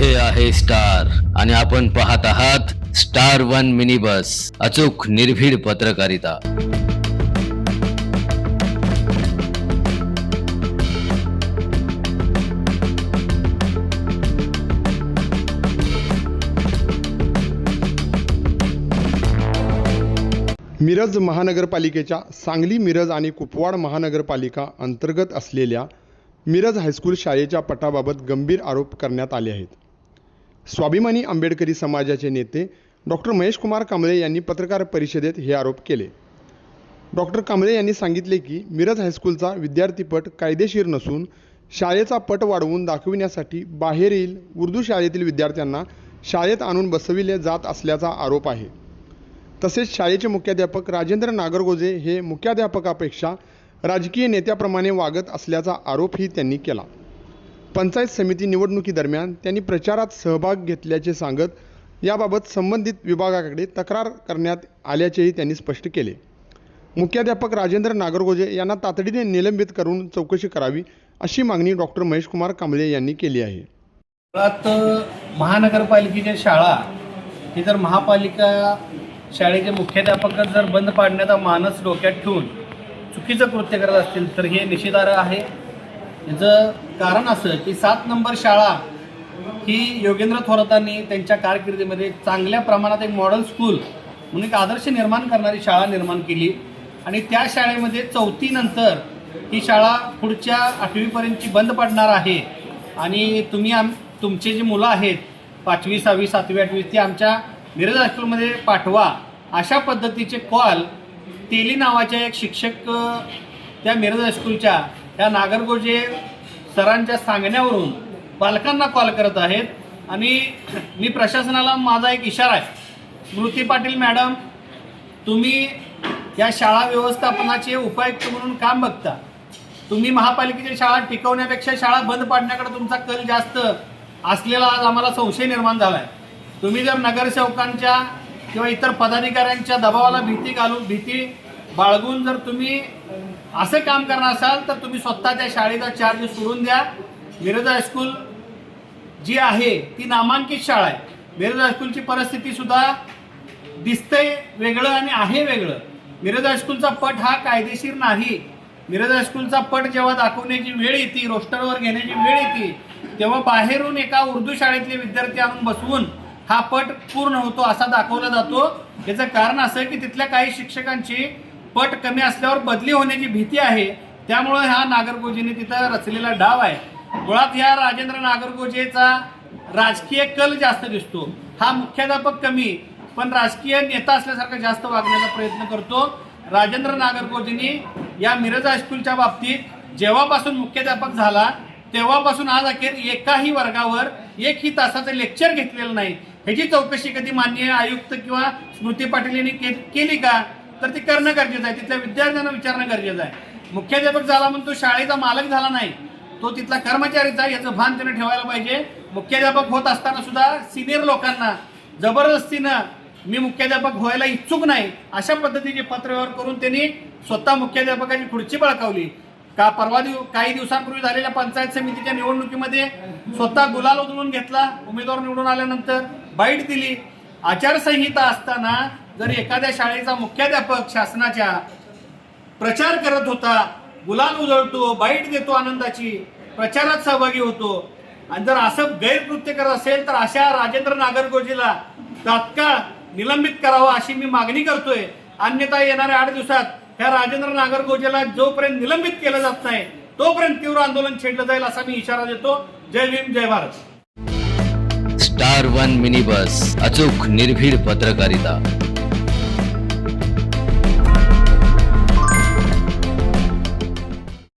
हे आहे स्टार आणि आपण पाहत आहात स्टार वन मिनी बस, अचूक निर्भीड पत्रकारिता। मिरज महानगरपालिकेच्या सांगली, मिरज आणि कुपवाड महानगरपालिका अंतर्गत असलेल्या मिरज हायस्कूल शाळेच्या पटाबाबत गंभीर आरोप करण्यात आले आहेत। स्वाभिमानी आंबेडकरी समाजाचे नेते डॉक्टर महेश कुमार कांबळे यांनी पत्रकार परिषदेत हे आरोप केले। डॉक्टर कांबळे यांनी सांगितले की मिरज हायस्कूलचा विद्यार्थी पट कायदेशीर नसून शाळेचा पट वाढवून दाखविण्यासाठी बाहेरील उर्दू शाळेतील विद्यार्थ्यांना शाळेत आणून बसविले जात असल्याचा आरोप आहे। तसेच शाळेचे मुख्याध्यापक राजेंद्र नागरगोजे हे मुख्याध्यापकापेक्षा राजकीय नेत्याप्रमाणे वागत असल्याचा आरोपही त्यांनी केला। पंचायत समिती निवडणुकीदरम्यान त्यांनी प्रचारात सहभाग घेतल्याचे सांगत याबाबत संबंधित विभागाकडे तक्रार करण्यात आल्याचेही त्यांनी स्पष्ट केले। मुख्याध्यापक राजेंद्र नागरगोजे यांना तातडीने निलंबित करून चौकशी करावी अशी मागणी डॉक्टर महेश कुमार कांबळे यांनी केली आहे। महानगरपालिकेच्या शाळा ही जर महापालिका शाळेचे मुख्याध्यापक जर बंद पाडण्याचा मानस डोक्यात ठेवून चुकीचं कृत्य करत असतील तर हे निषेधार्ह आहे। याचं कारण असं की 7 नंबर शाळा ही योगेंद्र थोरातांनी त्यांच्या कारकिर्दीमध्ये चांगल्या प्रमाणात एक मॉडेल स्कूल म्हणून एक आदर्श निर्माण करणारी शाळा निर्माण केली आणि त्या शाळेमध्ये 4थी नंतर ही शाळा पुढच्या 8वी पर्यंतची बंद पडणार आहे आणि तुमचे जी मुलं आहेत 5वी 6वी 7वी 8वी ती आमच्या मिरज हायस्कूलमध्ये पाठवा अशा पद्धतीचे कॉल तेली नावाच्या एक शिक्षक त्या मिरज हायस्कूलच्या त्या नागरगोजे सरांच्या सांगण्यावरून पालकांना कॉल करत आहेत आणि मी प्रशासनाला माझा एक इशारा आहे, स्मृती पाटील मॅडम तुम्ही या शाळा व्यवस्थापनाचे उपायुक्त म्हणून काम बघता, तुम्ही महापालिकेची शाळा टिकवण्यापेक्षा शाळा बंद पाडण्याकडे तुमचा कल जास्त असलेला आज आम्हाला संशय निर्माण झाला आहे। तुम्ही जर नगरसेवकांच्या किंवा इतर पदाधिकाऱ्यांच्या दबावाला भीती बाळगून जर तुम्ही असं काम करणार असाल तर तुम्ही स्वतः त्या शाळेचा चार्ज सोडून द्या। मिरज हायस्कूल जी आहे ती नामांकित शाळा आहे। मिरज हायस्कूलची परिस्थिती सुद्धा दिसतंय वेगळं आणि आहे वेगळं। मिरज हायस्कूलचा पट हा कायदेशीर नाही। मिरज हायस्कूलचा पट जेव्हा दाखवण्याची वेळ येते, रोस्टरवर घेण्याची वेळ येते, तेव्हा बाहेरून एका उर्दू शाळेतले विद्यार्थी आणून बसवून हा पट पूर्ण होतो असा दाखवला जातो। याचं कारण असं की तिथल्या काही शिक्षकांची पट कमी असल्यावर बदली होण्याची भीती आहे, त्यामुळे हा नागरगोजेने तिथं रचलेला डाव आहे। मुळात या राजेंद्र नागरगोजेचा राजकीय कल जास्त दिसतो। हा मुख्याध्यापक कमी पण राजकीय नेता असल्यासारखा जास्त वागण्याचा प्रयत्न करतो। राजेंद्र नागरगोजेने या मिरज हायस्कूलच्या बाबतीत जेव्हापासून मुख्याध्यापक झाला तेव्हापासून आज अखेर एकाही वर्गावर एकही तासाचं लेक्चर घेतलेलं नाही। ह्याची चौकशी कधी माननीय आयुक्त किंवा स्मृती पाटील यांनी केली का तर ती करणं गरजेचं आहे, तिथल्या विद्यार्थ्यांना विचारणं गरजेचं आहे। मुख्याध्यापक झाला म्हणून तो शाळेचा मालक झाला नाही, तो तिथला कर्मचारीचा, याचं भान त्याने ठेवायला पाहिजे। मुख्याध्यापक होत असताना सुद्धा सिनियर लोकांना जबरदस्तीनं मी मुख्याध्यापक व्हायला इच्छुक नाही अशा पद्धतीचे पत्रव्यवहार करून त्यांनी स्वतः मुख्याध्यापकाची खुर्ची बळकावली। काही दिवसांपूर्वी झालेल्या पंचायत समितीच्या निवडणुकीमध्ये स्वतः गुलाल उधळून घेतला, उमेदवार निवडून आल्यानंतर बाईट दिली। आचारसंहिता असताना जर एखाद्या शाळेचा मुख्याध्यापक शासनाच्या प्रचार करत होता, गुलाल उधळतो, बाईट देतो, आनंदाची प्रचारात सहभागी होतो आणि जर असं गैरकृत्य करत असेल तर अशा राजेंद्र नागरगोजेला तात्काळ निलंबित करावं अशी मी मागणी करतोय। अन्यथा येणाऱ्या 8 दिवसात ह्या राजेंद्र नागरगोजेला जोपर्यंत निलंबित केलं जात नाही तोपर्यंत तीव्र आंदोलन छेडलं जाईल असा मी इशारा देतो। जय भीम, जय Bharat. Star one mini bus, अचूक निर्भीड पत्रकारिता।